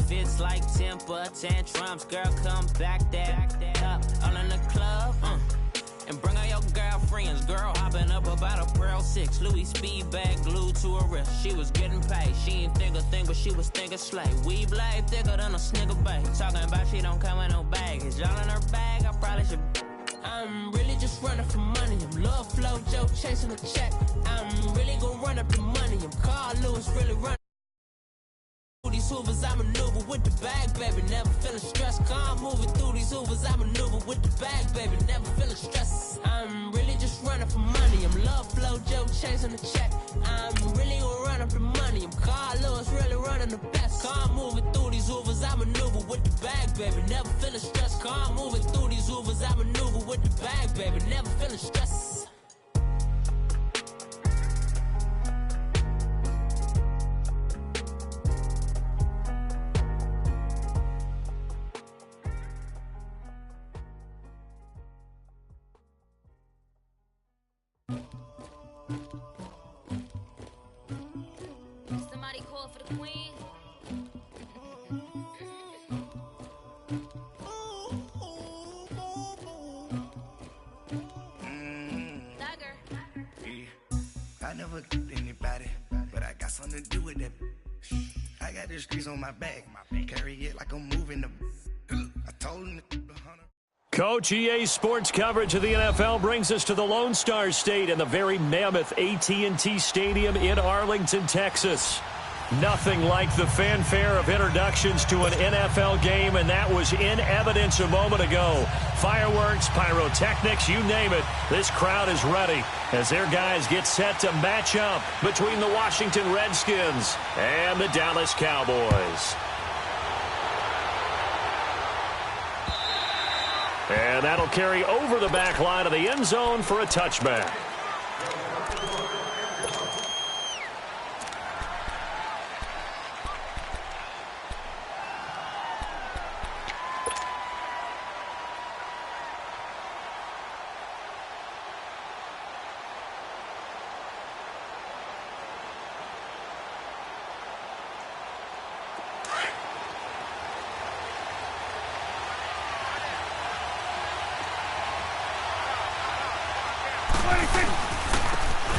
fits like temper tantrums. Girl, come back that up. All in the club, and bring all your girlfriends. Girl hopping up about a Pearl 6. Louis speed bag glued to her wrist. She was getting paid. She ain't think a thing, but she was thinking slay. We blade thicker than a Snicker bag. Talking about she don't come with no baggage. Y'all in her bag, I probably should. I'm really just running for money. I'm love flow, Joe chasing a check. I'm really gonna run up the money. I'm Carl Lewis, really running. These hoovers, I maneuver with the bag, baby. Never feeling stressed. Calm moving through these hoovers, I maneuver with the bag, baby. Never feeling stressed. I'm really just running for money. I'm love flow, Joe chasing the check. I'm really gonna run up the money. I'm Carl Lewis, really running the best. Calm moving through these hoovers, I maneuver with the bag, baby. Never feeling stressed. Calm moving through these hoovers, I maneuver with the bag, baby. Never feeling stressed. Somebody call for the queen. Dagger. I never killed anybody, but I got something to do with that. I got the streets on my back, carry it like I'm moving the. I told him to Coach, EA Sports coverage of the NFL brings us to the Lone Star State and the very mammoth AT&T Stadium in Arlington, Texas. Nothing like the fanfare of introductions to an NFL game, and that was in evidence a moment ago. Fireworks, pyrotechnics, you name it. This crowd is ready as their guys get set to match up between the Washington Redskins and the Dallas Cowboys. And that'll carry over the back line of the end zone for a touchback.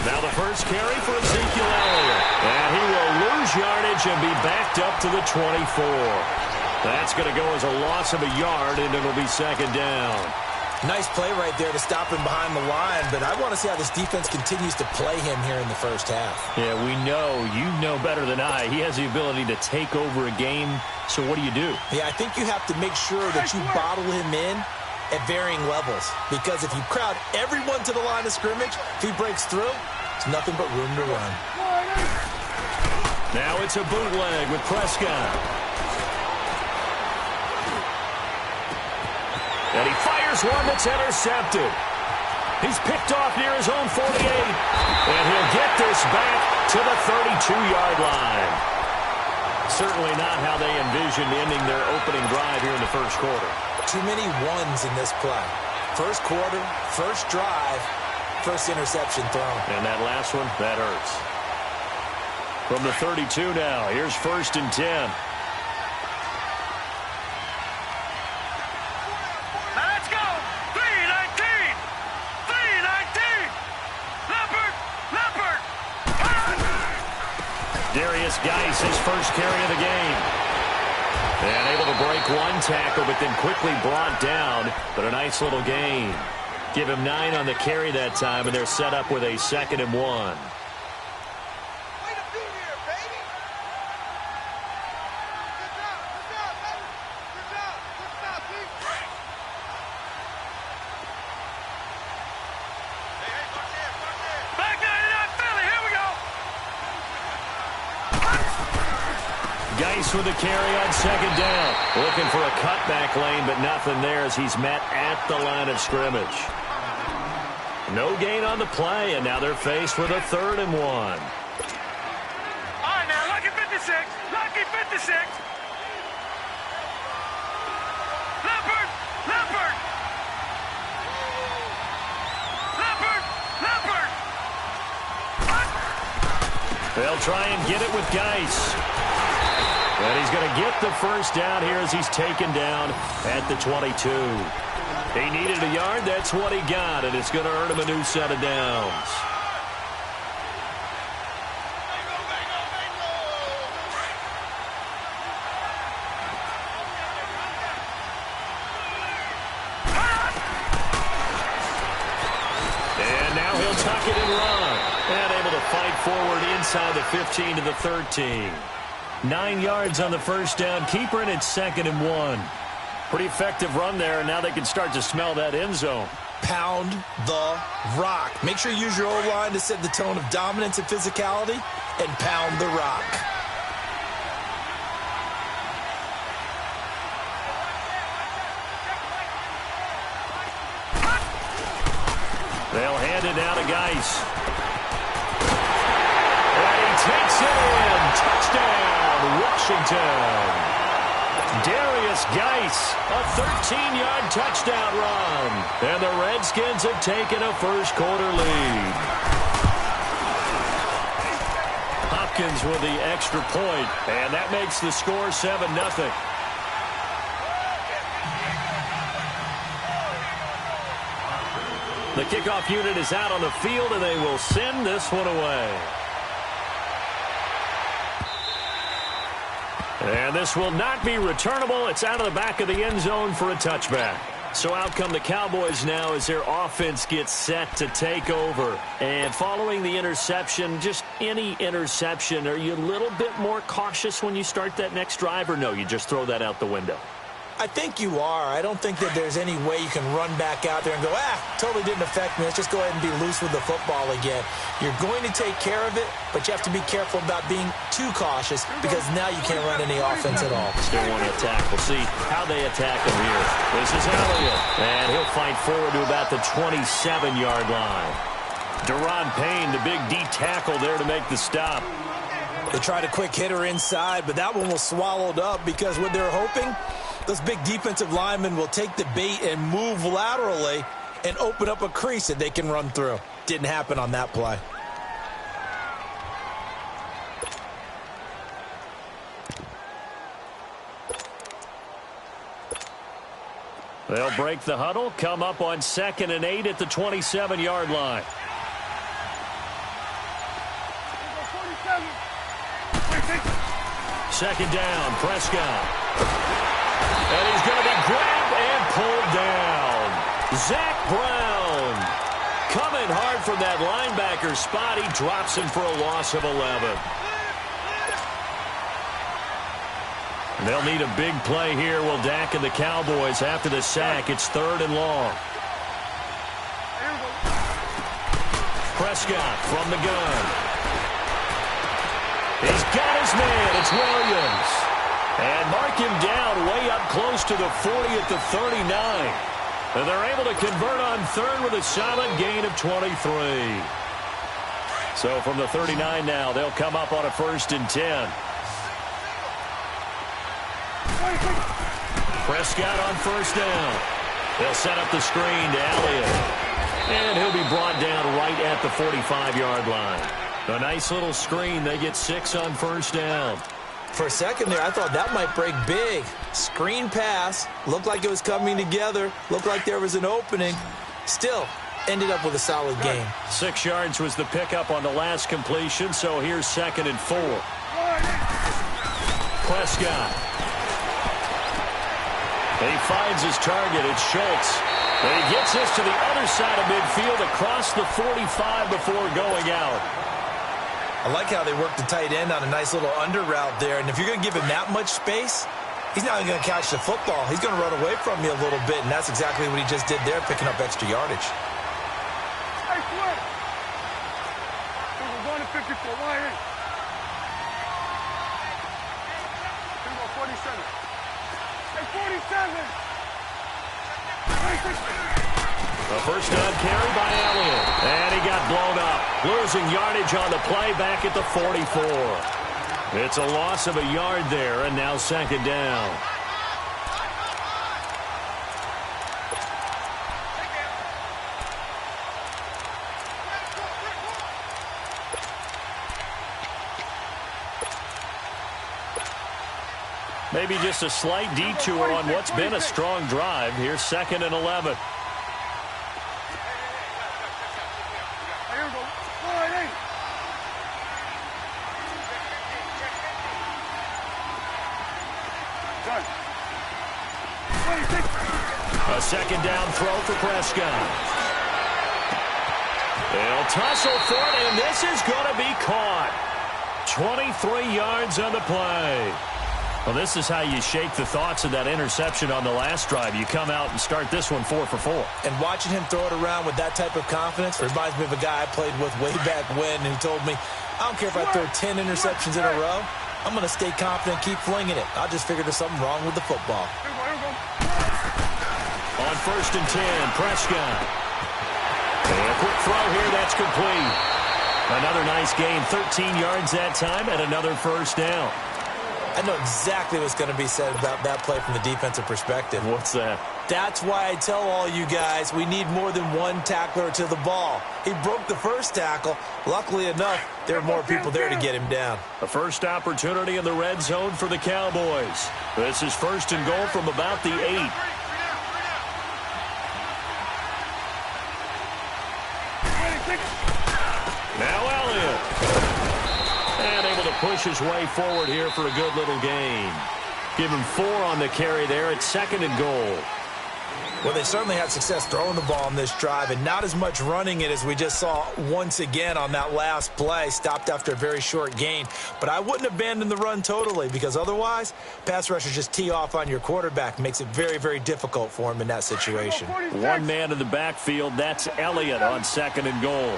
Now the first carry for Ezekiel Elliott. And he will lose yardage and be backed up to the 24. That's going to go as a loss of a yard, and it'll be second down. Nice play right there to stop him behind the line, but I want to see how this defense continues to play him here in the first half. Yeah, we know. You know better than I. He has the ability to take over a game, so what do you do? Yeah, I think you have to make sure that you bottle him in at varying levels, because if you crowd everyone to the line of scrimmage, if he breaks through, it's nothing but room to run. Now it's a bootleg with Prescott. And he fires one that's intercepted. He's picked off near his own 48. And he'll get this back to the 32-yard line. Certainly not how they envisioned ending their opening drive here in the first quarter. Too many ones in this play. First quarter, first drive, first interception thrown. And that last one, that hurts. From the 32 now, here's 1st and 10. Let's go! 3-19! 3-19! Leopard! Darius Geis, his first carry of the game. And able to break one tackle, but then quickly brought down. But a nice little gain. Give him 9 on the carry that time, and they're set up with a 2nd and 1. Geis with the carry on 2nd down. Looking for a cutback lane, but nothing there as he's met at the line of scrimmage. No gain on the play, and now they're faced with a 3rd and 1. All right, now, lucky 56. Lucky 56. Leopard! Leopard! Leopard! Leopard! They'll try and get it with Geis. And he's going to get the first down here as he's taken down at the 22. He needed a yard. That's what he got, and it's going to earn him a new set of downs. And now he'll tuck it and run. And able to fight forward inside the 15 to the 13. 9 yards on the first down. Keeper, and it's 2nd and 1. Pretty effective run there, and now they can start to smell that end zone. Pound the rock. Make sure you use your O-line to set the tone of dominance and physicality, and pound the rock. They'll hand it now to Geis. And he takes it in. Touchdown, Washington. Darius Geis, a 13-yard touchdown run. And the Redskins have taken a first-quarter lead. Hopkins with the extra point, and that makes the score 7-0. The kickoff unit is out on the field, and they will send this one away. And this will not be returnable. It's out of the back of the end zone for a touchback. So out come the Cowboys now as their offense gets set to take over. And following the interception, just any interception, are you a little bit more cautious when you start that next drive, or no, you just throw that out the window? I think you are. I don't think that there's any way you can run back out there and go, totally didn't affect me. Let's just go ahead and be loose with the football again. You're going to take care of it, but you have to be careful about being too cautious because now you can't run any offense at all. Still want to attack. We'll see how they attack him here. This is Elliott, and he'll fight forward to about the 27-yard line. Deron Payne, the big D tackle there to make the stop. They tried a quick hitter inside, but that one was swallowed up because what they're hoping, those big defensive linemen will take the bait and move laterally and open up a crease that they can run through. Didn't happen on that play. They'll break the huddle, come up on 2nd and 8 at the 27-yard line. Second down, Prescott. And he's going to be grabbed and pulled down. Zach Brown coming hard from that linebacker spot. He drops him for a loss of 11. And they'll need a big play here. Will Dak and the Cowboys after the sack. It's 3rd and long. Prescott from the gun. He's got his man. It's Williams. And mark him down way up close to the 40 at the 39. And they're able to convert on 3rd with a solid gain of 23. So from the 39 now, they'll come up on a 1st and 10. Prescott on 1st down. They'll set up the screen to Elliott. And he'll be brought down right at the 45-yard line. A nice little screen. They get 6 on 1st down. For a second there, I thought that might break big. Screen pass. Looked like it was coming together. Looked like there was an opening. Still, ended up with a solid gain. 6 yards was the pickup on the last completion, so here's 2nd and 4. Prescott. He finds his target. It's Schultz. And he gets this to the other side of midfield across the 45 before going out. I like how they work the tight end on a nice little under route there. And if you're going to give him that much space, he's not even going to catch the football. He's going to run away from you a little bit, and that's exactly what he just did there, picking up extra yardage. Hey, Flip. Number 1 and 54. Why ain't? Number 47. Hey, 47. A first down carry by Elliott. And he got blown up. Losing yardage on the play back at the 44. It's a loss of a yard there, and now 2nd down. Maybe just a slight detour on what's been a strong drive. Here's 2nd and 11. A 2nd down throw for Prescott. They'll tussle for it, and this is going to be caught. 23 yards on the play. Well, this is how you shake the thoughts of that interception on the last drive. You come out and start this one 4 for 4. And watching him throw it around with that type of confidence reminds me of a guy I played with way back when who told me, I don't care if I throw 10 interceptions in a row. I'm going to stay confident and keep flinging it. I just figured there's something wrong with the football. On 1st and 10, Prescott. And a quick throw here, that's complete. Another nice gain, 13 yards that time, and another 1st down. I know exactly what's going to be said about that play from the defensive perspective. What's that? That's why I tell all you guys we need more than one tackler to the ball. He broke the first tackle. Luckily enough, there were more people there to get him down. The first opportunity in the red zone for the Cowboys. This is 1st and goal from about the 8. Now Elliott. And able to push his way forward here for a good little gain. Give him 4 on the carry there at 2nd and goal. Well, they certainly had success throwing the ball on this drive and not as much running it as we just saw once again on that last play. Stopped after a very short gain. But I wouldn't abandon the run totally because otherwise, pass rushers just tee off on your quarterback. Makes it very, very difficult for him in that situation. One man in the backfield. That's Elliott on 2nd and goal.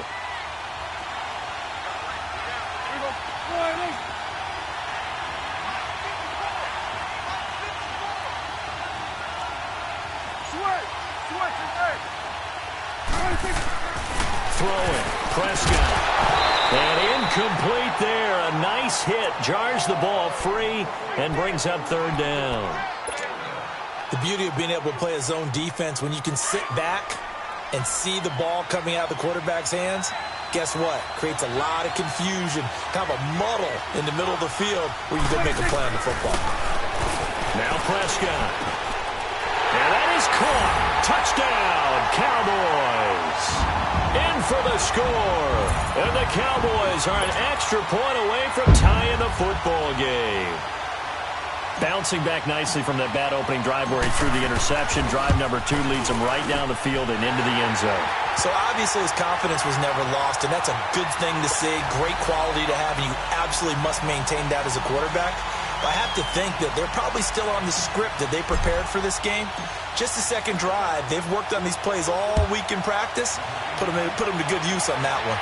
Throwing, Prescott. And incomplete there. A nice hit. Jars the ball free and brings up 3rd down. The beauty of being able to play a zone defense when you can sit back and see the ball coming out of the quarterback's hands, guess what? Creates a lot of confusion, kind of a muddle in the middle of the field where you can make a play on the football. Now Prescott. And that is caught. Touchdown, Cowboys. In for the score. And the Cowboys are an extra point away from tying the football game. Bouncing back nicely from that bad opening drive where he threw the interception. Drive number 2 leads him right down the field and into the end zone. So obviously his confidence was never lost, and that's a good thing to see. Great quality to have, and you absolutely must maintain that as a quarterback. But I have to think that they're probably still on the script that they prepared for this game. Just the second drive. They've worked on these plays all week in practice. Put them to good use on that one.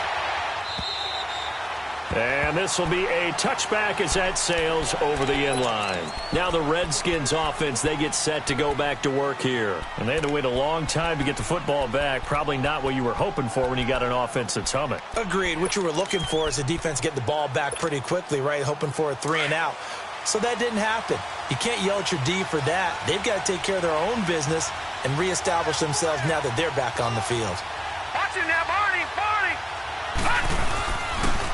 And this will be a touchback as that sails over the end line. Now the Redskins offense, they get set to go back to work here. And they had to wait a long time to get the football back. Probably not what you were hoping for when you got an offense that's humming. Agreed. What you were looking for is the defense getting the ball back pretty quickly, right? Hoping for a 3 and out. So that didn't happen. You can't yell at your D for that. They've got to take care of their own business and reestablish themselves now that they're back on the field. Watch it now, Barney!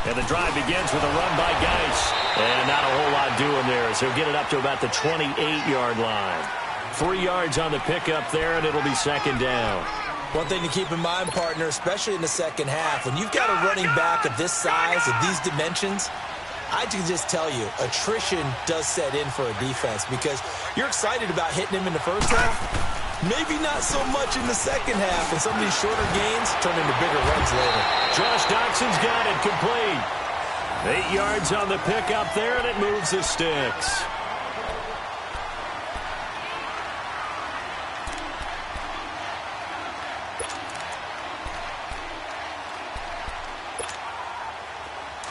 And the drive begins with a run by Geis. And not a whole lot doing there as he'll get it up to about the 28-yard line. 3 yards on the pickup there, and it'll be 2nd down. One thing to keep in mind, partner, especially in the second half, when you've got a running back of this size, of these dimensions, I can just tell you, attrition does set in for a defense because you're excited about hitting him in the first half. Maybe not so much in the second half, and some of these shorter gains turn into bigger runs later. Josh Doxson's got it complete. 8 yards on the pickup there, and it moves the sticks.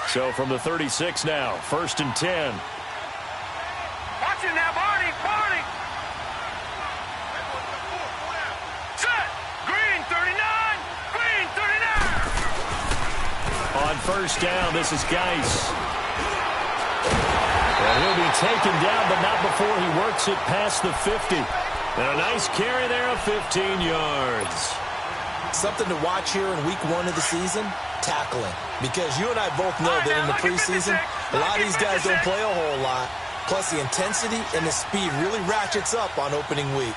So from the 36 now, 1st and 10. Watch it now, Barney! Set! Green 39! Green 39! On 1st down, this is Geis. And he'll be taken down, but not before he works it past the 50. And a nice carry there of 15 yards. Something to watch here in week 1 of the season, tackling. Because you and I both know that in the preseason, a lot of these guys don't play a whole lot. Plus, the intensity and the speed really ratchets up on opening week.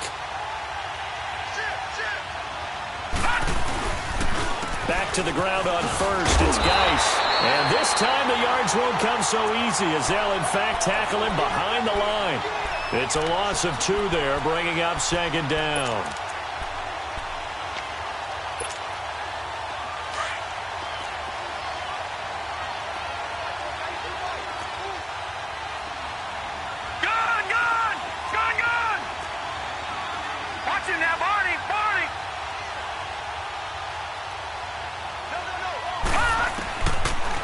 Back to the ground on first, it's Geis. And this time the yards won't come so easy as they'll, in fact, tackle him behind the line. It's a loss of 2 there, bringing up second down.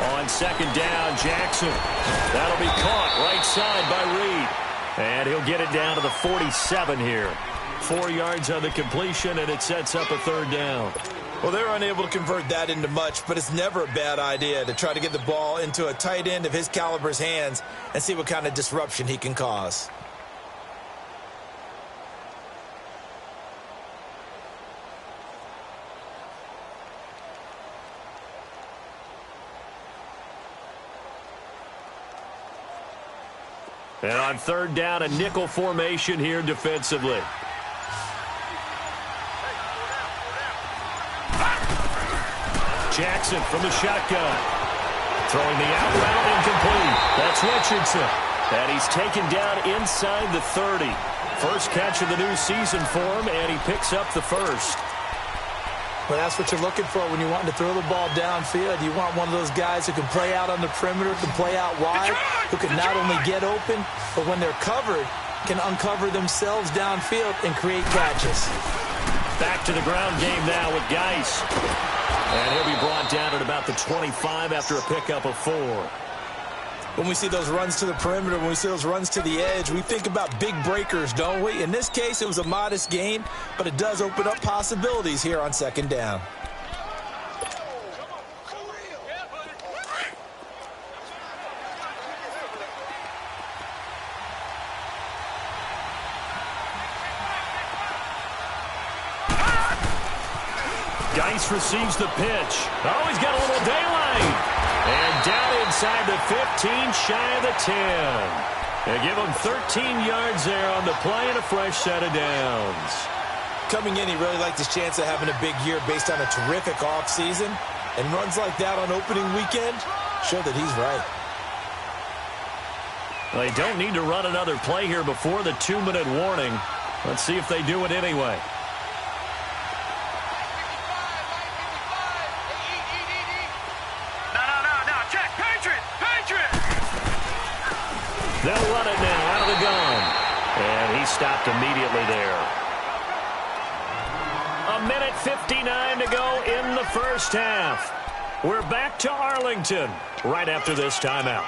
On second down, Jackson. That'll be caught right side by Reed. And he'll get it down to the 47 here. 4 yards on the completion, and it sets up a third down. Well, they're unable to convert that into much, but it's never a bad idea to try to get the ball into a tight end of his caliber's hands and see what kind of disruption he can cause. And on third down, a nickel formation here defensively. Jackson from the shotgun. Throwing the out route incomplete. That's Richardson. And he's taken down inside the 30. First catch of the new season for him, and he picks up the first. Well, that's what you're looking for when you want to throw the ball downfield. You want one of those guys who can play out on the perimeter, can play out wide, who can not only get open, but when they're covered, can uncover themselves downfield and create catches. Back to the ground game now with Geis. And he'll be brought down at about the 25 after a pickup of 4. When we see those runs to the perimeter, when we see those runs to the edge, we think about big breakers, don't we? In this case, it was a modest gain, but it does open up possibilities here on second down. Geis receives the pitch. Oh, he's got a little daylight. And down inside the 15, shy of the 10. They give him 13 yards there on the play and a fresh set of downs. Coming in, he really liked his chance of having a big year based on a terrific offseason. And runs like that on opening weekend show that he's right. They don't need to run another play here before the 2-minute warning. Let's see if they do it anyway. They'll run it now out of the gun. And he stopped immediately there. 1:59 to go in the first half. We're back to Arlington right after this timeout.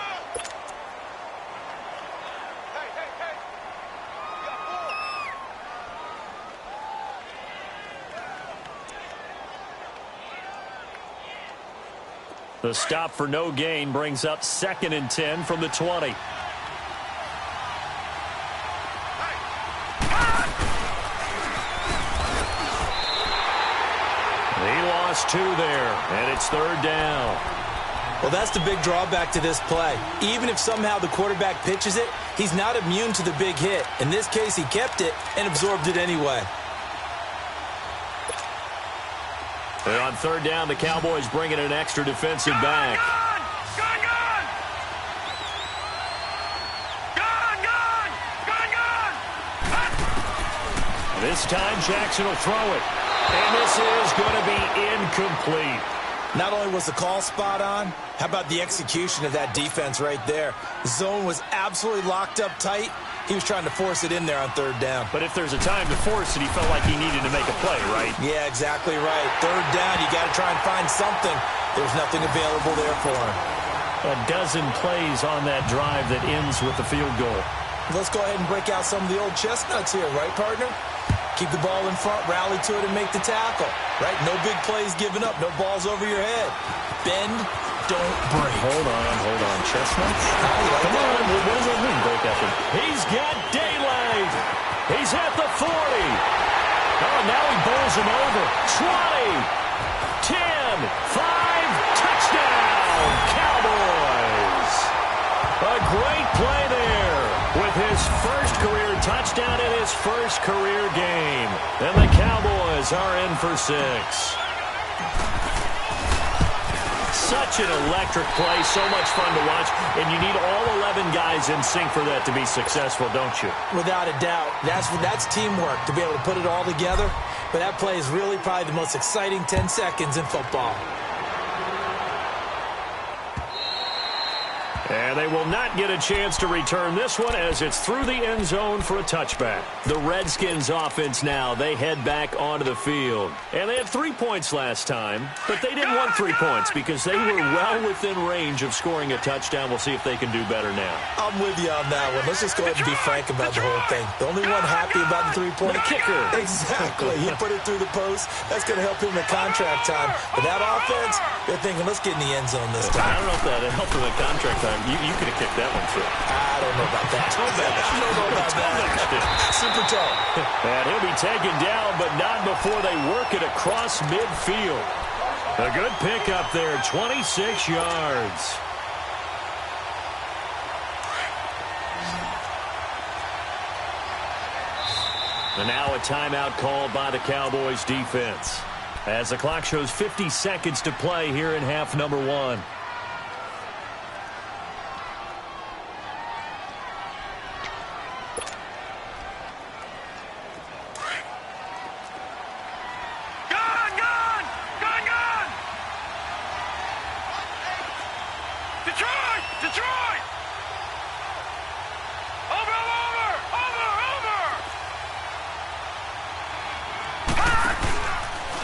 The stop for no gain brings up 2nd and 10 from the 20. He lost 2 there, and it's third down. Well, that's the big drawback to this play. Even if somehow the quarterback pitches it, he's not immune to the big hit. In this case, he kept it and absorbed it anyway. And on third down, the Cowboys bring in an extra defensive back. This time, Jackson will throw it. And this is going to be incomplete. Not only was the call spot on, how about the execution of that defense right there? The zone was absolutely locked up tight. He was trying to force it in there on third down. But if there's a time to force it, he felt like he needed to make a play, right? Yeah, exactly right. Third down, you got to try and find something. There's nothing available there for him. A dozen plays on that drive that ends with the field goal. Let's go ahead and break out some of the old chestnuts here, right, partner? Keep the ball in front, rally to it, and make the tackle. Right? No big plays given up. No balls over your head. Bend, don't break. Hold on. Chestnuts? Come on. What does that mean, break after? He's got daylight. He's at the 40. Oh, now he bowls him over. 20, 10, 5, touchdown, Cowboys. A great play there touchdown in his first career game. And the Cowboys are in for 6. Such an electric play, so much fun to watch, and you need all 11 guys in sync for that to be successful, don't you? Without a doubt. That's teamwork, to be able to put it all together. But that play is really probably the most exciting 10 seconds in football. And they will not get a chance to return this one as it's through the end zone for a touchback. The Redskins offense now, they head back onto the field. And they had 3 points last time, but they didn't want 3 points because they were well within range of scoring a touchdown. We'll see if they can do better now. I'm with you on that one. Let's just go ahead and be frank about the whole thing. The only one happy about the 3-point. The kicker. Exactly. He put it through the post. That's going to help him in contract time. But that offense, they're thinking, let's get in the end zone this time. I don't know if that helped him in contract time. You could have kicked that one through. I don't know about that. Toe bash. I don't know about that. Super toe. And he'll be taken down, but not before they work it across midfield. A good pickup there, 26 yards. And now a timeout called by the Cowboys defense. As the clock shows 50 seconds to play here in half number 1.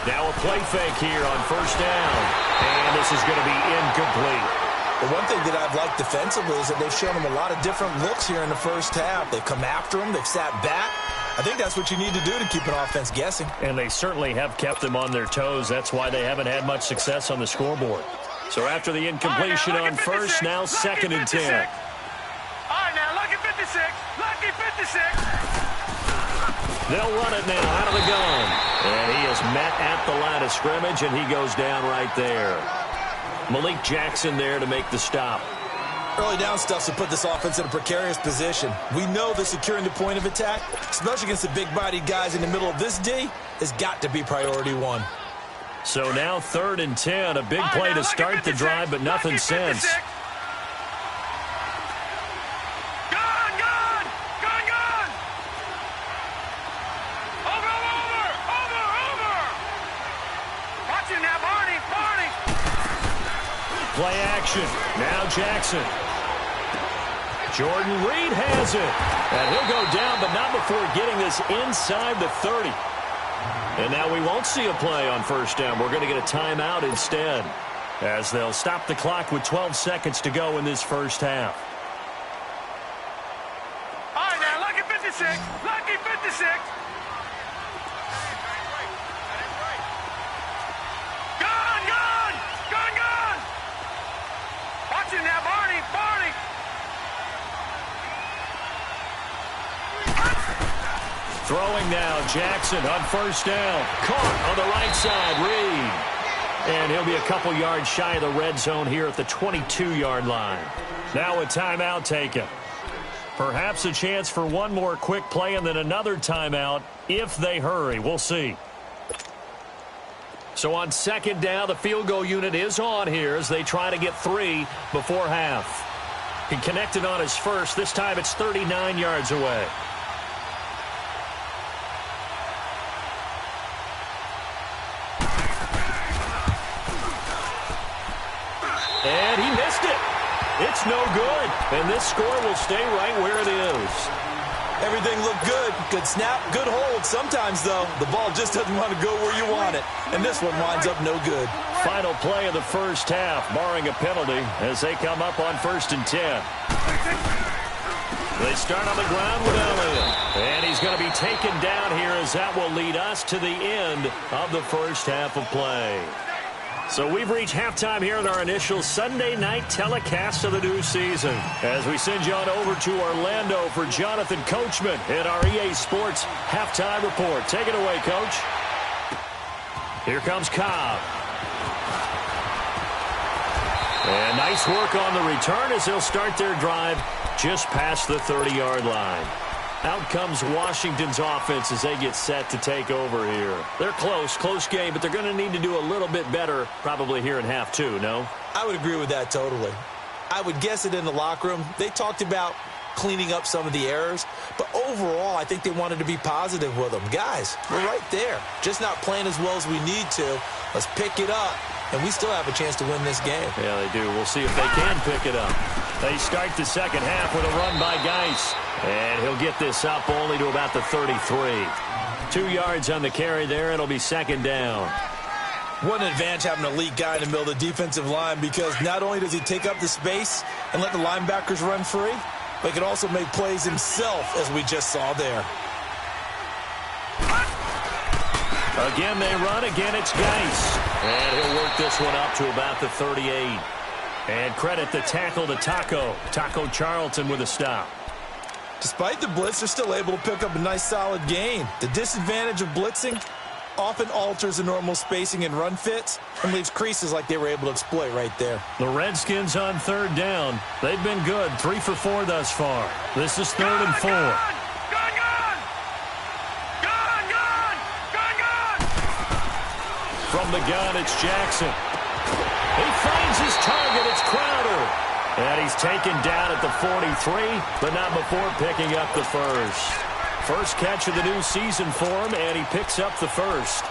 Now a play fake here on first down. And this is going to be incomplete. The one thing that I've liked defensively is that they've shown him a lot of different looks here in the first half. They've come after him. They've sat back. I think that's what you need to do to keep an offense guessing. And they certainly have kept them on their toes. That's why they haven't had much success on the scoreboard. So after the incompletion on first, now 2nd and 10. All right, now, lucky 56. Lucky 56. They'll run it now out of the gun. And he is met at the line of scrimmage, and he goes down right there. Malik Jackson there to make the stop. Early down stuff to put this offense in a precarious position. We know that securing the point of attack, especially against the big-bodied guys in the middle of this D, has got to be priority 1. So now 3rd and 10, a big play to start the drive, but nothing since. Play action. Now Jackson. Jordan Reed has it. And he'll go down, but not before getting this inside the 30. And now we won't see a play on first down. We're going to get a timeout instead, as they'll stop the clock with 12 seconds to go in this first half. All right, now, lucky 56. Lucky 56. Now, Barney, Barney. Throwing now, Jackson on first down. Caught on the right side, Reed. And he'll be a couple yards shy of the red zone here at the 22-yard line. Now a timeout taken. Perhaps a chance for one more quick play and then another timeout if they hurry. We'll see. So on 2nd down, the field goal unit is on here as they try to get 3 before half. He connected on his first. This time it's 39 yards away. And he missed it. It's no good. And this score will stay right where it is. Everything looked good. Good snap, good hold. Sometimes, though, the ball just doesn't want to go where you want it. And this one winds up no good. Final play of the first half, barring a penalty, as they come up on 1st and 10. They start on the ground with Elliott. And he's going to be taken down here as that will lead us to the end of the first half of play. So we've reached halftime here in our initial Sunday night telecast of the new season. As we send you on over to Orlando for Jonathan Coachman in our EA Sports halftime report. Take it away, Coach. Here comes Cobb. And nice work on the return as they'll start their drive just past the 30-yard line. Out comes Washington's offense as they get set to take over here. They're close game, but they're going to need to do a little bit better probably here in half two, no? I would agree with that totally. I would guess it in the locker room. They talked about cleaning up some of the errors, but overall, I think they wanted to be positive with them. Guys, we're right there. Just not playing as well as we need to. Let's pick it up, and we still have a chance to win this game. Yeah, they do. We'll see if they can pick it up. They start the second half with a run by Geis. And he'll get this up only to about the 33. 2 yards on the carry there. It'll be second down. What an advantage having an elite guy in the middle of the defensive line, because not only does he take up the space and let the linebackers run free, but he can also make plays himself, as we just saw there. Again, they run. Again, it's Geis. And he'll work this one up to about the 38. And credit the tackle to Taco Charlton with a stop. Despite the blitz, they're still able to pick up a nice, solid gain. The disadvantage of blitzing often alters the normal spacing and run fits and leaves creases like they were able to exploit right there. The Redskins on third down. They've been good, 3 for 4 thus far. This is third and 4. Gone! From the gun, it's Jackson. He finds his target. It's Crowder. And he's taken down at the 43, but not before picking up the first. First catch of the new season for him, and he picks up the first.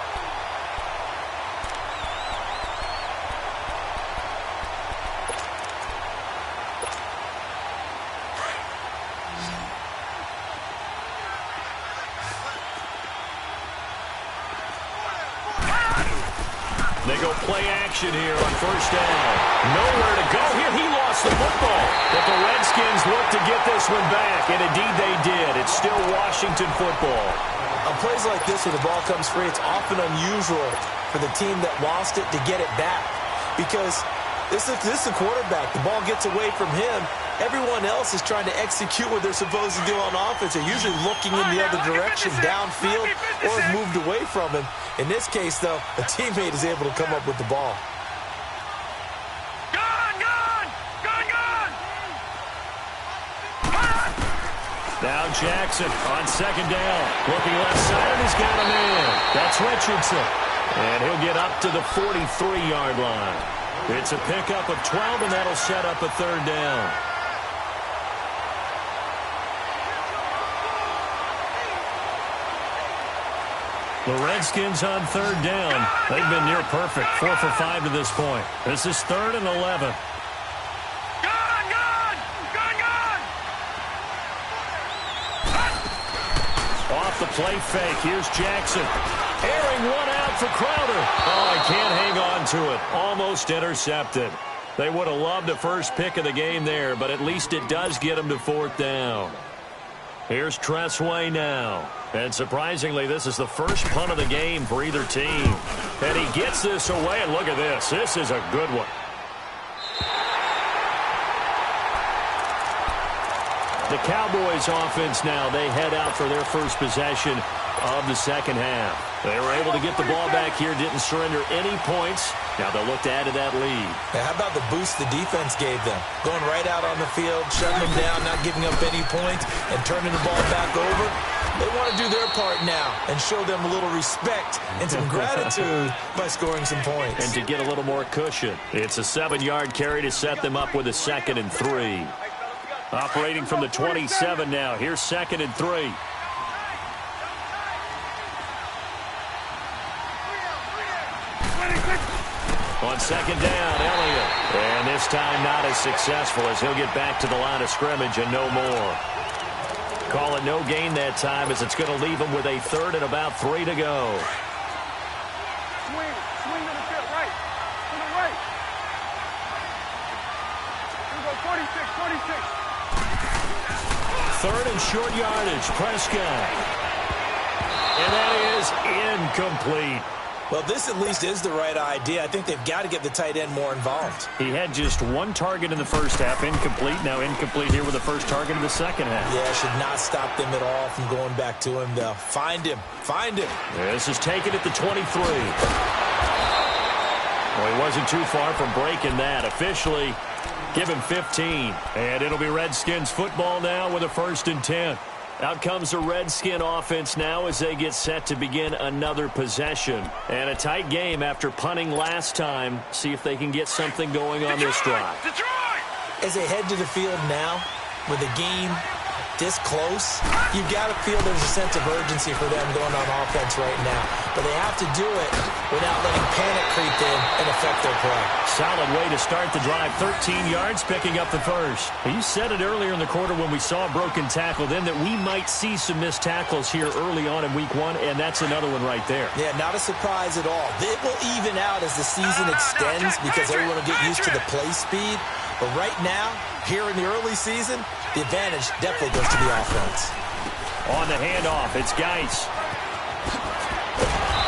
They go play action here on first down. Nowhere to go here. He lost the football. But the Redskins look to get this one back, and indeed they did. It's still Washington football. On plays like this where the ball comes free, it's often unusual for the team that lost it to get it back. Because this is the quarterback. The ball gets away from him. Everyone else is trying to execute what they're supposed to do on offense. They're usually looking in the other direction, downfield, or have moved away from him. In this case, though, a teammate is able to come up with the ball. Now Jackson on second down. Looking left side, and he's got a man. That's Richardson. And he'll get up to the 43-yard line. It's a pickup of 12, and that'll set up a third down. The Redskins on third down. They've been near perfect. 4 for 5 to this point. This is third and 11. Off the play fake. Here's Jackson. Airing one out for Crowder. Oh, he can't hang on to it. Almost intercepted. They would have loved the first pick of the game there, but at least it does get them to fourth down. Here's Tressway now. And surprisingly, this is the first punt of the game for either team. And he gets this away, and look at this. This is a good one. The Cowboys offense now, they head out for their first possession of the second half. They were able to get the ball back here, didn't surrender any points. Now they'll look to add to that lead. Now, how about the boost the defense gave them? Going right out on the field, shutting them down, not giving up any points, and turning the ball back over. They want to do their part now and show them a little respect and some gratitude by scoring some points. And to get a little more cushion. It's a 7-yard carry to set them up with a 2nd and 3. Operating from the 27 now. Here's 2nd and 3. On second down, Elliott. And this time not as successful as he'll get back to the line of scrimmage and no more. Call it no gain that time as it's going to leave him with a 3rd and about 3 to go. Swing to the field, right. To the right. Here we go, 46. 3rd and short yardage, Prescott. And that is incomplete. Well, this at least is the right idea. I think they've got to get the tight end more involved. He had just 1 target in the first half, incomplete. Now incomplete here with the first target in the second half. Yeah, should not stop them at all from going back to him, though. Find him. This is taken at the 23. Well, he wasn't too far from breaking that. Officially, give him 15. And it'll be Redskins football now with a 1st and 10. Out comes the Redskin offense now as they get set to begin another possession. And a tight game after punting last time. See if they can get something going on this drive. As they head to the field now, with the game this close, you've got to feel there's a sense of urgency for them going on offense right now. But they have to do it without letting panic creep in and affect their play. Solid way to start the drive. 13 yards, picking up the first. You said it earlier in the quarter when we saw a broken tackle then that we might see some missed tackles here early on in week 1, and that's another one right there. Yeah, not a surprise at all. It will even out as the season extends because everyone will get used to the play speed. But right now, here in the early season, the advantage definitely goes to the offense. On the handoff, it's Geis.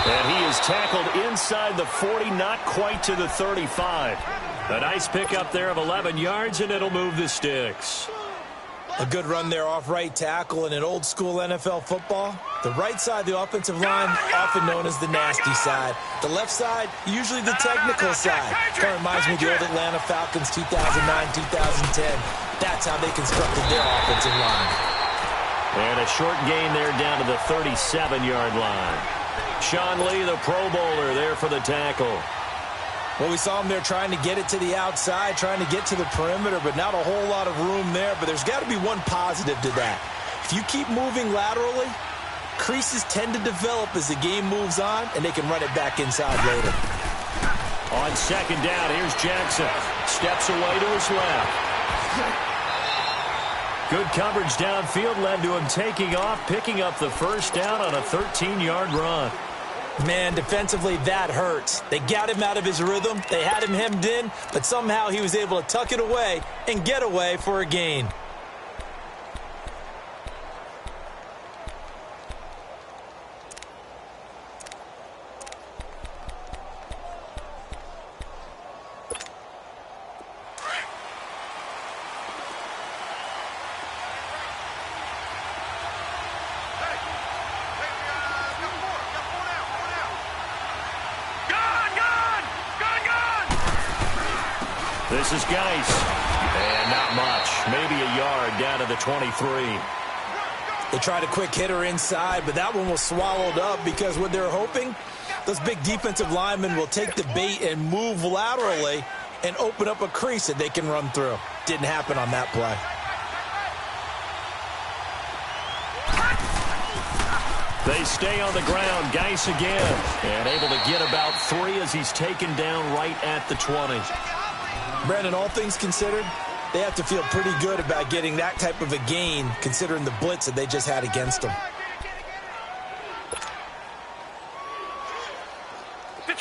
And he is tackled inside the 40, not quite to the 35. A nice pickup there of 11 yards, and it'll move the sticks. A good run there off right tackle in an old-school NFL football. The right side of the offensive line, often known as the nasty side. The left side, usually the technical side. Kind of reminds me of the old Atlanta Falcons 2009-2010. That's how they constructed their offensive line. And a short gain there down to the 37-yard line. Sean Lee, the Pro Bowler, there for the tackle. Well, we saw him there trying to get it to the outside, trying to get to the perimeter, but not a whole lot of room there. But there's got to be one positive to that. If you keep moving laterally, creases tend to develop as the game moves on, and they can run it back inside later. On second down, here's Jackson. Steps away to his left. Good coverage downfield led to him taking off, picking up the first down on a 13-yard run. Man, defensively, that hurts. They got him out of his rhythm. They had him hemmed in, but somehow he was able to tuck it away and get away for a gain. This is Geis. And not much. Maybe a yard down to the 23. They tried a quick hitter inside, but that one was swallowed up because what they're hoping, those big defensive linemen will take the bait and move laterally and open up a crease that they can run through. Didn't happen on that play. They stay on the ground. Geis again. And able to get about 3 as he's taken down right at the 20. Brandon, all things considered, they have to feel pretty good about getting that type of a gain considering the blitz that they just had against them.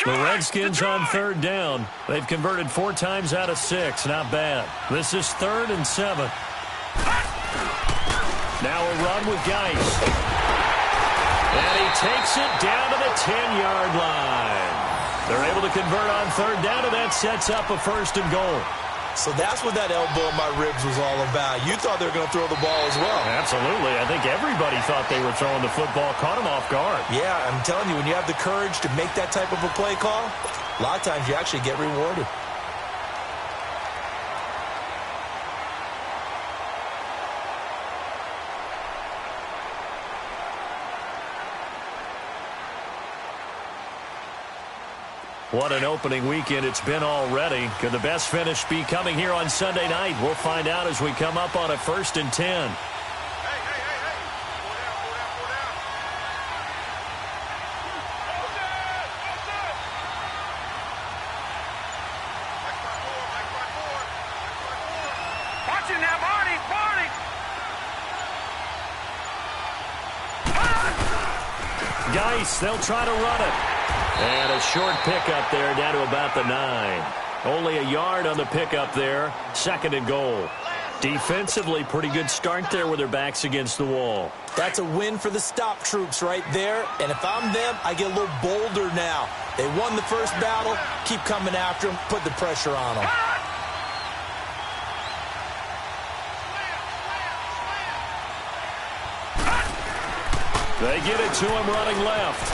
The Redskins on third down. They've converted 4 times out of 6. Not bad. This is 3rd and 7. Now a run with Geis. And he takes it down to the 10-yard line. They're able to convert on third down, and that sets up a 1st and goal. So that's what that elbow in my ribs was all about. You thought they were going to throw the ball as well. Absolutely. I think everybody thought they were throwing the football, caught him off guard. Yeah, I'm telling you, when you have the courage to make that type of a play call, a lot of times you actually get rewarded. What an opening weekend it's been already. Could the best finish be coming here on Sunday night? We'll find out as we come up on a 1st and 10. Watch it now, Barney! Geis, they'll try to run it. And a short pickup there down to about the 9. Only a yard on the pickup there. 2nd and goal. Defensively, pretty good start there with their backs against the wall. That's a win for the stop troops right there. And if I'm them, I get a little bolder now. They won the first battle. Keep coming after them. Put the pressure on them. They get it to him running left.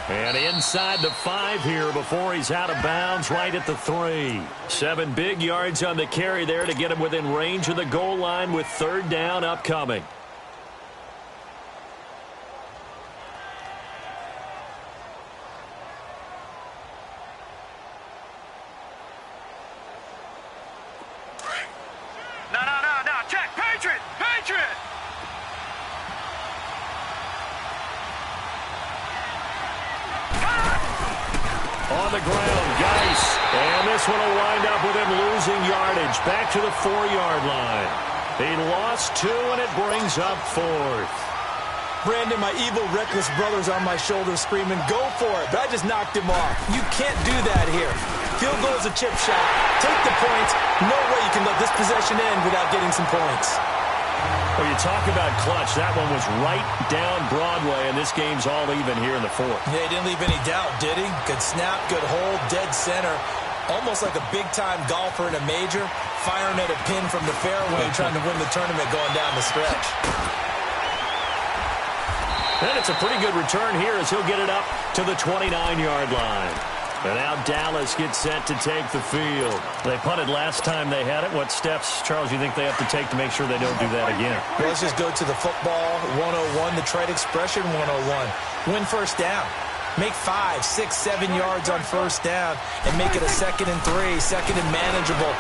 And inside the 5 here before he's out of bounds right at the 3. 7 big yards on the carry there to get him within range of the goal line with 3rd down upcoming. No. Check. Patriot. On the ground, Geis. And this one will wind up with him losing yardage. Back to the 4-yard line. He lost 2, and it brings up 4th. Brandon, my evil, reckless brother's on my shoulder screaming, go for it. But I just knocked him off. You can't do that here. Field goal is a chip shot. Take the points. No way you can let this possession end without getting some points. Well, you talk about clutch. That one was right down Broadway, and this game's all even here in the 4th. Yeah, he didn't leave any doubt, did he? Good snap, good hold, dead center. Almost like a big-time golfer in a major, firing at a pin from the fairway, trying to win the tournament going down the stretch. And it's a pretty good return here as he'll get it up to the 29-yard line. And now Dallas gets set to take the field. They punted last time they had it. What steps, Charles, you think they have to take to make sure they don't do that again? Well, let's just go to the football 101, the trade expression 101. Win first down. Make 5, 6, 7 yards on first down and make it a 2nd and 3, 2nd and manageable.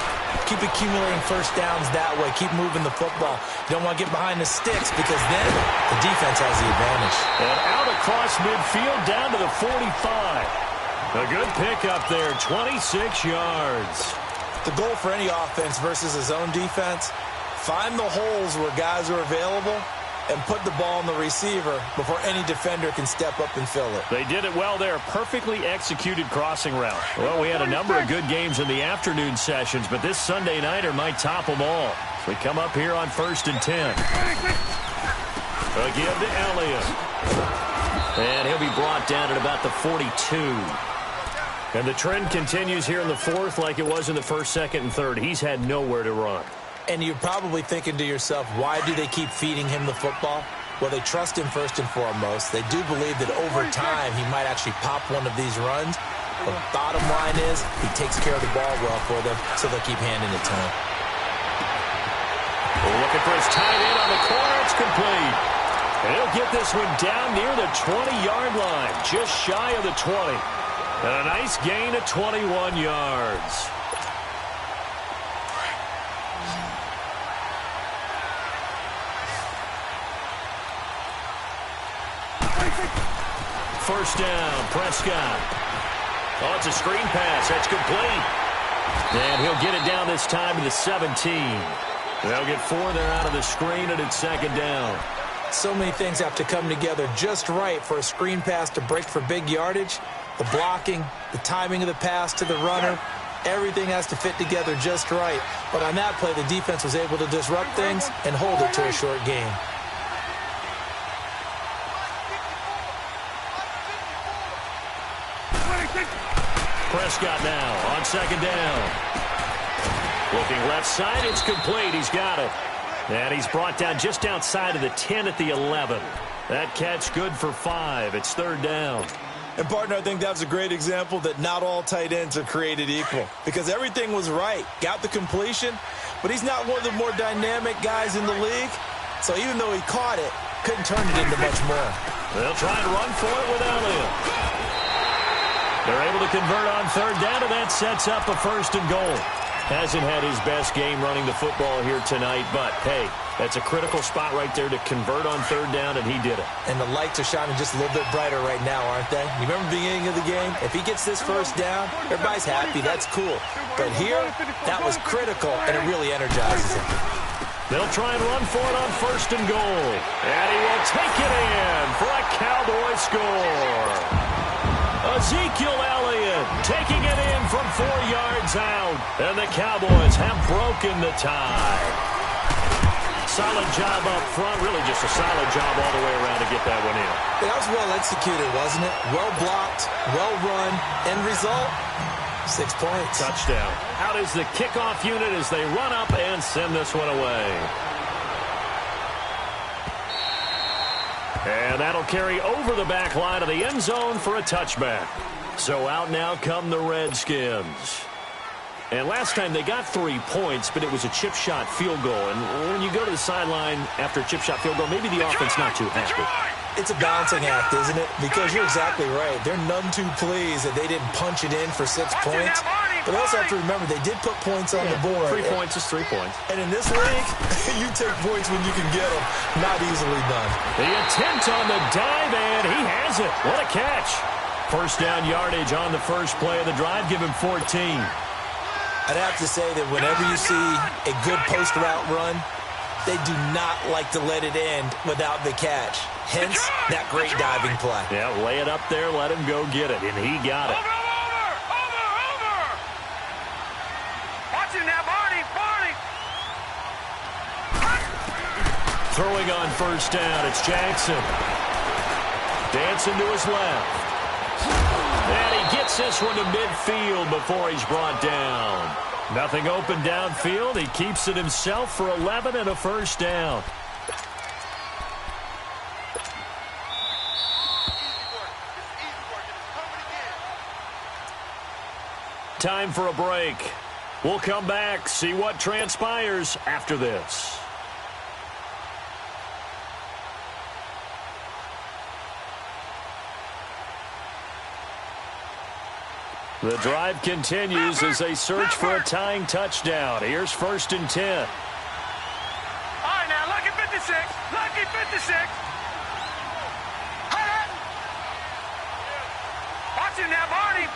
Keep accumulating first downs that way. Keep moving the football. You don't want to get behind the sticks because then the defense has the advantage. And out across midfield down to the 45. A good pickup there, 26 yards. The goal for any offense versus a zone defense, find the holes where guys are available and put the ball on the receiver before any defender can step up and fill it. They did it well there. Perfectly executed crossing route. Well, we had a number of good games in the afternoon sessions, but this Sunday nighter might top them all. So we come up here on 1st and 10. Again to Elliott. And he'll be brought down at about the 42. And the trend continues here in the 4th like it was in the 1st, 2nd, and 3rd. He's had nowhere to run. And you're probably thinking to yourself, why do they keep feeding him the football? Well, they trust him first and foremost. They do believe that over time he might actually pop one of these runs. But bottom line is he takes care of the ball well for them, so they'll keep handing it to him. We're looking for his tight end on the corner. It's complete. And he'll get this one down near the 20-yard line, just shy of the 20. And a nice gain of 21 yards. First down, Prescott. Oh, it's a screen pass. That's complete. And he'll get it down this time to the 17. They'll get 4 there out of the screen, and it's 2nd down. So many things have to come together just right for a screen pass to break for big yardage. The blocking, the timing of the pass to the runner, everything has to fit together just right. But on that play, the defense was able to disrupt things and hold it to a short gain. Prescott now on 2nd down. Looking left side, it's complete. He's got it. And he's brought down just outside of the 10 at the 11. That catch good for 5. It's 3rd down. And, partner, I think that was a great example that not all tight ends are created equal because everything was right. Got the completion, but he's not one of the more dynamic guys in the league. So even though he caught it, couldn't turn it into much more. They'll try and run for it with Elliott. They're able to convert on 3rd down, and that sets up a 1st and goal. Hasn't had his best game running the football here tonight, but, hey, that's a critical spot right there to convert on 3rd down, and he did it. And the lights are shining just a little bit brighter right now, aren't they? You remember the beginning of the game? If he gets this 1st down, everybody's happy. That's cool. But here, that was critical, and it really energizes him. They'll try and run for it on 1st and goal. And he will take it in for a Cowboy score. Ezekiel Elliott taking it in from 4 yards out. And the Cowboys have broken the tie. Solid job up front. Really just a solid job all the way around to get that one in. That was well executed, wasn't it? Well blocked, well run. End result, 6 points. Touchdown. Out is the kickoff unit as they run up and send this one away. And that'll carry over the back line of the end zone for a touchback. So out now come the Redskins. And last time they got 3 points, but it was a chip shot field goal. And when you go to the sideline after a chip shot field goal, maybe the offense not too happy. It's a balancing act, isn't it? Because you're exactly right. They're none too pleased that they didn't punch it in for 6 points. But they also have to remember they did put points on the board. 3 points is 3 points. And in this league, you take points when you can get them. Not easily done. The attempt on the dive, and he has it. What a catch. First down yardage on the first play of the drive. Give him 14. I'd have to say that whenever you see a good post route run, they do not like to let it end without the catch. Hence, that great diving play. Yeah, lay it up there, let him go get it, and he got it. Over! Watch it now, Barney! Throwing on first down, it's Jackson. Dancing to his left. And he gets this one to midfield before he's brought down. Nothing open downfield. He keeps it himself for 11 and a first down. Time for a break. We'll come back, see what transpires after this. The drive continues as they search for a tying touchdown. Here's 1st and 10. All right, now, lucky 56. Lucky 56. Watch it now, Barney.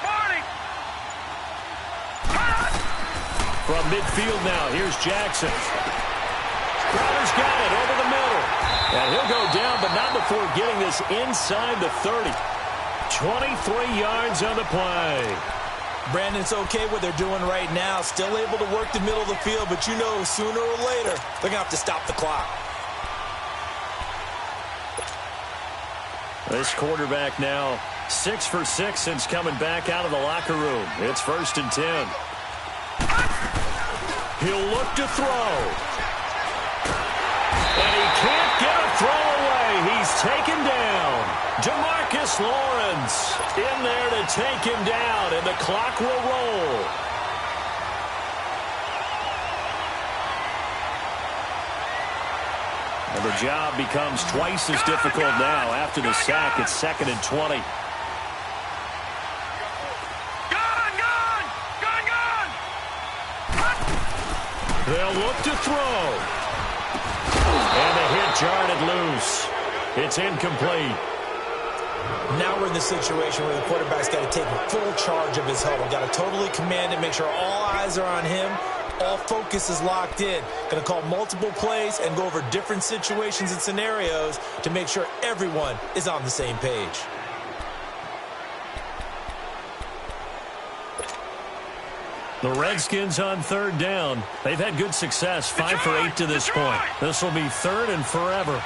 From midfield now, here's Jackson. Crowder's got it over the middle. And he'll go down, but not before getting this inside the 30. 23 yards on the play. Brandon, it's okay what they're doing right now. Still able to work the middle of the field, but you know sooner or later they're going to have to stop the clock. This quarterback now 6 for 6 since coming back out of the locker room. It's 1st and 10. He'll look to throw. And he can't get a throw away. He's taken down. Demarcus Lawrence in there to take him down, and the clock will roll. And the job becomes twice as difficult now after the sack. It's 2nd and 20. They'll look to throw. And the hit jarred it loose. It's incomplete. Now we're in the situation where the quarterback's got to take full charge of his huddle. Got to totally command it, make sure all eyes are on him. All focus is locked in. Going to call multiple plays and go over different situations and scenarios to make sure everyone is on the same page. The Redskins on 3rd down. They've had good success, 5 for 8 to this point. This will be 3rd and forever.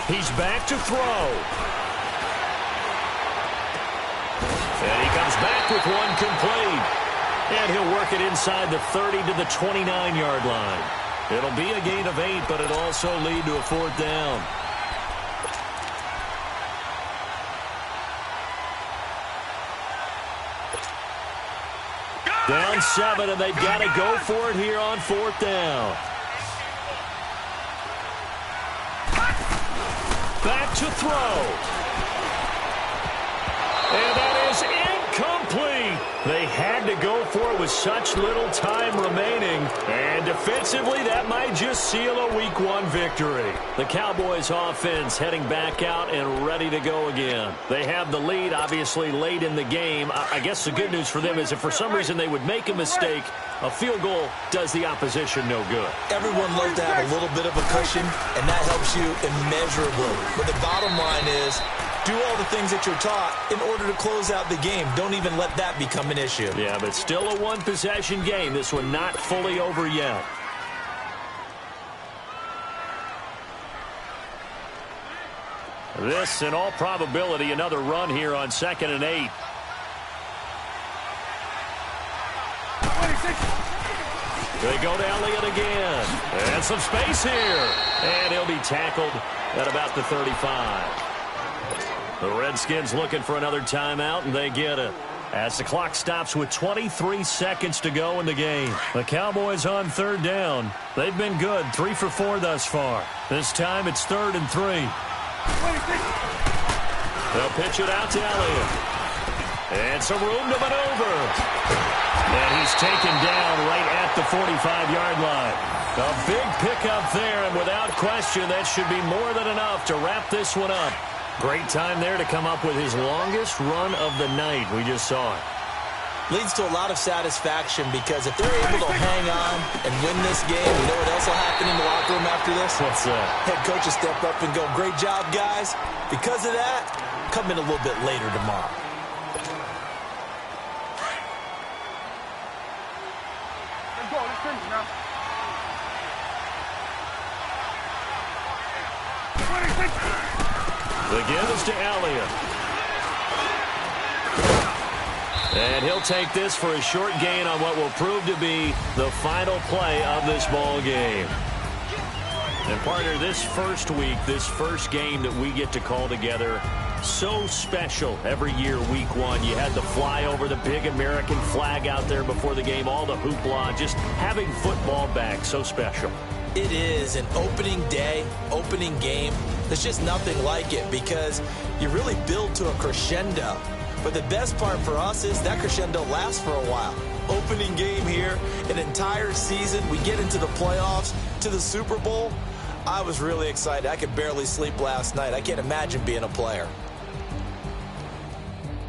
He's back to throw. And he comes back with one complete. And he'll work it inside the 30 to the 29-yard line. It'll be a gain of 8, but it'll also lead to a 4th down. Down 7, and they've got to go for it here on 4th down. Back to throw. And that is incomplete. They had to go for it with such little time remaining. And defensively, that might just seal a Week 1 victory. The Cowboys offense heading back out and ready to go again. They have the lead, obviously, late in the game. I guess the good news for them is if for some reason they would make a mistake, a field goal does the opposition no good. Everyone loves to have a little bit of a cushion, and that helps you immeasurably. But the bottom line is, do all the things that you're taught in order to close out the game. Don't even let that become an issue. Yeah, but still a one-possession game. This one not fully over yet. This, in all probability, another run here on 2nd and 8. 26. They go to Elliott again. And some space here. And he'll be tackled at about the 35. The Redskins looking for another timeout, and they get it. As the clock stops with 23 seconds to go in the game. The Cowboys on third down. They've been good, 3 for 4 thus far. This time it's 3rd and 3. They'll pitch it out to Elliott. And some room to maneuver. And he's taken down right at the 45-yard line. A big pickup there, and without question, that should be more than enough to wrap this one up. Great time there to come up with his longest run of the night. We just saw it. Leads to a lot of satisfaction because if they're able to hang on and win this game, you know what else will happen in the locker room after this? What's that? Head coach will step up and go, great job, guys. Because of that, come in a little bit later tomorrow. Let's go. Let's finish now. 26. The give is to Elliott. And he'll take this for a short gain on what will prove to be the final play of this ball game. And partner, this first week, this first game that we get to call together, so special every year, week 1. You had the fly over the big American flag out there before the game, all the hoopla, just having football back, so special. It is an opening day, opening game. There's just nothing like it because you really build to a crescendo. But the best part for us is that crescendo lasts for a while. Opening game here, an entire season. We get into the playoffs, to the Super Bowl. I was really excited. I could barely sleep last night. I can't imagine being a player.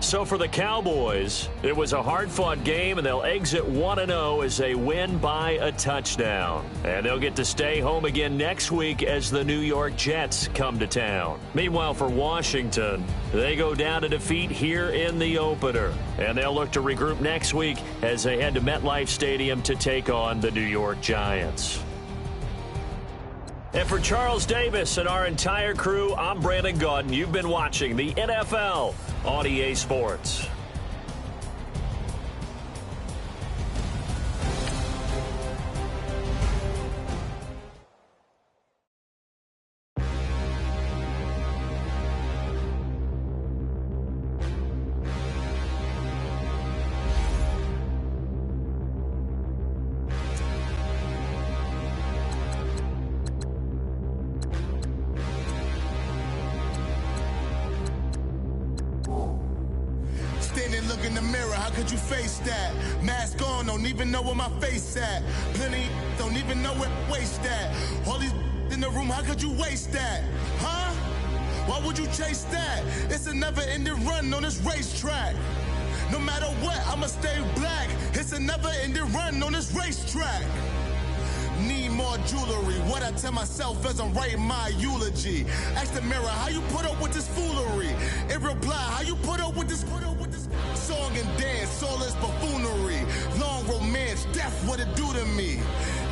So for the Cowboys, it was a hard-fought game, and they'll exit 1-0 as they win by a touchdown. And they'll get to stay home again next week as the New York Jets come to town. Meanwhile, for Washington, they go down to defeat here in the opener. And they'll look to regroup next week as they head to MetLife Stadium to take on the New York Giants. And for Charles Davis and our entire crew, I'm Brandon Gaudin. You've been watching the NFL on EA Sports. Look in the mirror, how could you face that? Mask on, don't even know where my face at. Plenty don't even know where waste at. All these in the room, how could you waste that? Huh? Why would you chase that? It's a never-ending run on this racetrack. No matter what, I'ma stay black. It's a never-ending run on this racetrack. Need more jewelry. What I tell myself as I'm writing my eulogy. Ask the mirror, how you put up with this foolery? It reply, how you put up with this song and dance, all this buffoonery. Long romance, death, what it do to me?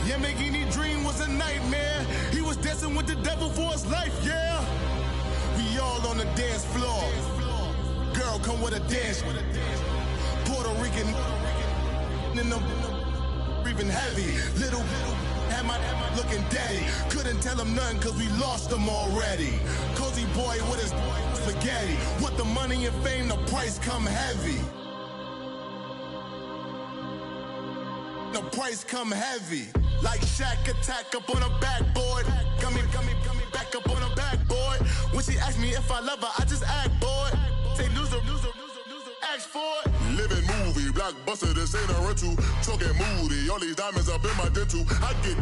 Yeah, making me dream was a nightmare. He was dancing with the devil for his life, yeah. We all on the dance floor. Girl, come with a dance. Puerto Rican in the breathing heavy. Little had my looking daddy. Couldn't tell him nothing cause we lost him already. Cozy boy with his spaghetti. With the money and fame, the price come heavy. The price come heavy. Like Shaq attack up on a backboard. Got me back up on a backboard. When she asked me if I love her, I just act bored. Say loser, ask for it. Living movie, blockbuster, this ain't a rental. Talking moody, all these diamonds up in my dental. I get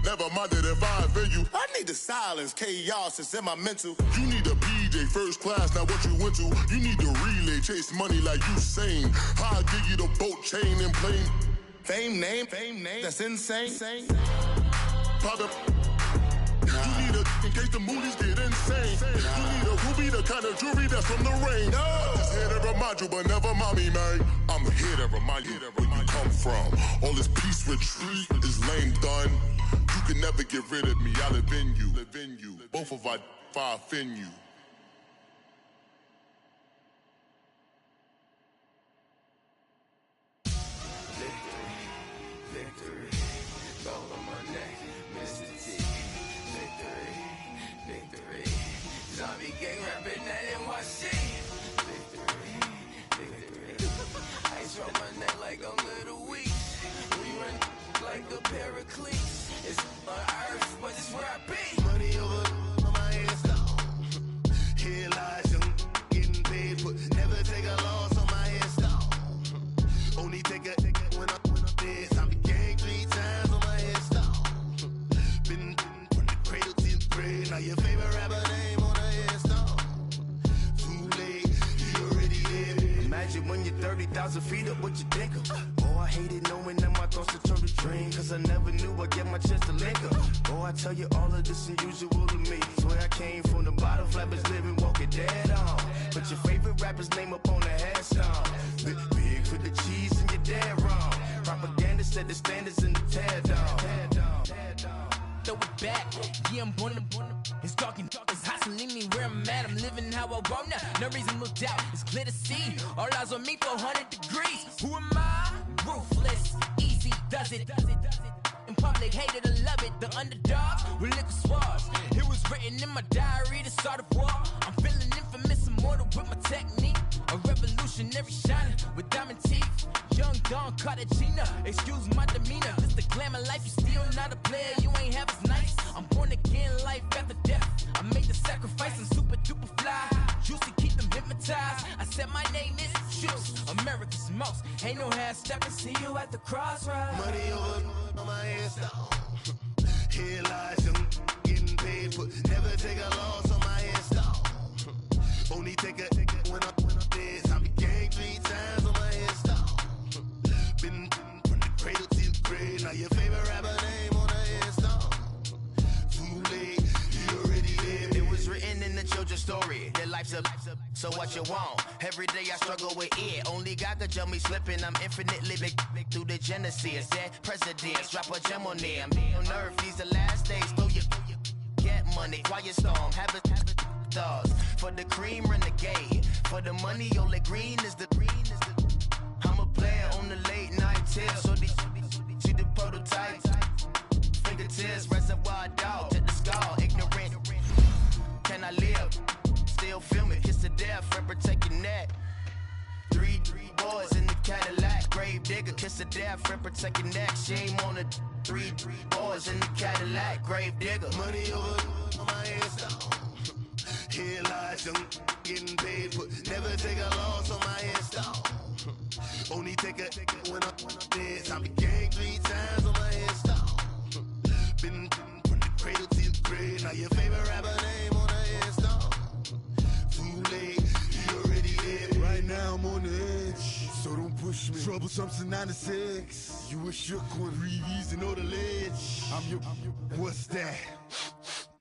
never minded if I offend you. I need the silence, chaos is in my mental. You need a PJ first class, not what you went to. You need the relay, chase money like you sane. I'll give you the boat, chain, and plane. Fame name, that's insane. Pop up. You need a in case the movies get insane. You need a ruby, the kind of jewelry that's from the rain. No. I'm just here to remind you, but never mommy, man. I'm here to remind you where you come from. All this peace retreat is lame done. You can never get rid of me. I live in you. Both of our offend you. Victory. clean. It's on earth, but it's where I be. Money over on my headstone. Here lies young, getting paid, but never take a loss on my headstone. Only take a when I'm dead. I be gang 3 times on my headstone. Been from the cradle to the grave. Now your favorite rapper name on a headstone. Too late, he already dead. Imagine when you're 30,000 feet up, what you think of? Oh, I hated knowing that my thoughts would turn to dream, cause I never knew I'd get my chance to link up. Oh, I tell you all of this unusual to me. Swear I came from the bottom, flappers living, walking dead on. Put your favorite rapper's name up on the headstone. Big for the cheese and you're dead wrong. Propaganda set the standards in the tear down. Throw it back, yeah, I'm on the it's talking, it's hustling me where I'm at. I'm living how I want now. No reason to look doubt, it's clear to see. All eyes on me for 100 degrees. Who am I? Ruthless, easy, does it. In public, hate it or love it. The underdogs with liquor swabs. It was written in my diary to start a war. I'm feeling infamous, immortal with my technique. A revolutionary shining with diamond teeth. Young Don Cartagena, excuse my demeanor. This the glamour life, you still not a player. You ain't half as nice. I'm born again, life after death. I made the sacrifice and super duper fly. Used to keep them hypnotized. I said my name is Juice, America's most. Ain't no half stepping. See you at the crossroads. Money over on my headstone. Here lies young, getting paid, but never take a loss on my headstone. Only take a when I'm dead. I be gang 3 times on my headstone. Been from the cradle to the grave. Now your favorite rapper name on a headstone. Too late, he already dead. It was written in the children's story. Their life's a so what you want? Every day I struggle with it. Only God could jump me slipping. I'm infinitely big through the genesis. Dead presidents, drop a gem on them. On earth, these the last days. Throw your get money, quiet storm. Have a thoughts. For the cream, renegade. For the money, only green is the I'm a player on the late night tips. So these see the prototype. Fingertips, reservoir dog. Check the skull, ignorant. Can I live? Still film it, kiss to death, friend, protect your neck. 3 boys in the Cadillac, grave digger, kiss to death, friend, protect your neck. Shame on the 3 boys in the Cadillac, grave digger. Money over on my headstone. Here lies young, getting paid, but never take a loss on my headstone. Only take a when I'm dead. I be gang 3 times on my headstone. Been from the cradle to the grave. Now your favorite rapper name on a headstone. Too late, he already dead. Right now I'm on the edge, so don't push me. Troublesome since 96. You a shook one, breeze and know the ledge. I'm your, what's that?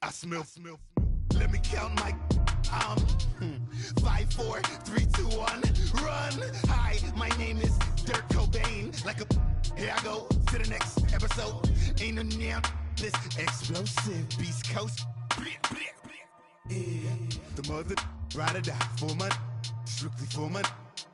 I smell. Let me count my 5, 4, 3, 2, 1, run. Hi, my name is Dirk Cobain. Like a here I go to the next episode. Ain't no damn this explosive Beast Coast. Yeah. The mother ride or die for my strictly for my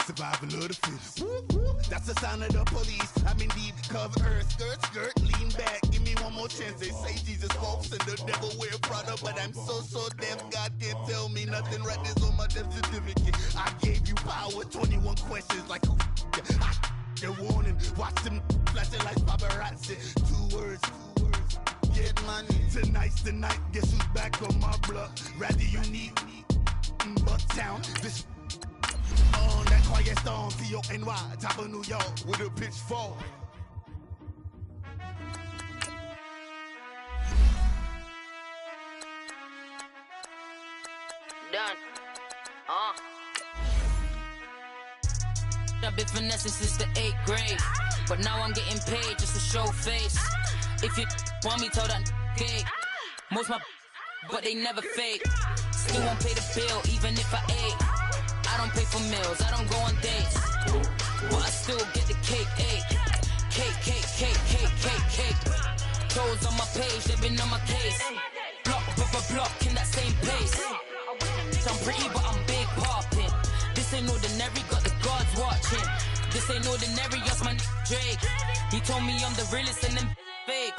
survival of the fittest. That's the sound of the police. I'm indeed cover earth, skirt, lean back. Give me one more chance. They say Jesus walks and the devil wear Prada, but I'm so deaf. God can't tell me nothing. Right there's on my death certificate. I gave you power. 21 questions like who? You're warning. Watch them flashing like paparazzi. 2 words. Get money. Tonight's the night. Guess who's back on my block? Rather unique. Bucktown. This. On that quiet storm, T-O-N-Y, top of New York, with a pitchfork. Done. I've been finessing since the 8th grade, but now I'm getting paid just to show face. If you want me, tell that gay. Most my, but they never fake. Still won't pay the bill, even if I ate. I don't pay for meals, I don't go on dates, but I still get the cake, ayy. Cake. Toes on my page, they've been on my case. Block, in that same pace. I'm pretty, but I'm big poppin'. This ain't ordinary, got the gods watching. This ain't ordinary, that's my Drake. He told me I'm the realest and them fake.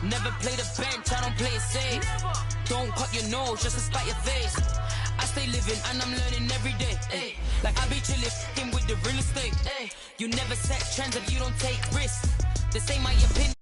Never play the bench, I don't play it safe. Don't cut your nose just to spite your face. I stay living and I'm learning every day. Ay. Like I be chillin' with the real estate. Ay. You never set trends if you don't take risks. This ain't my opinion.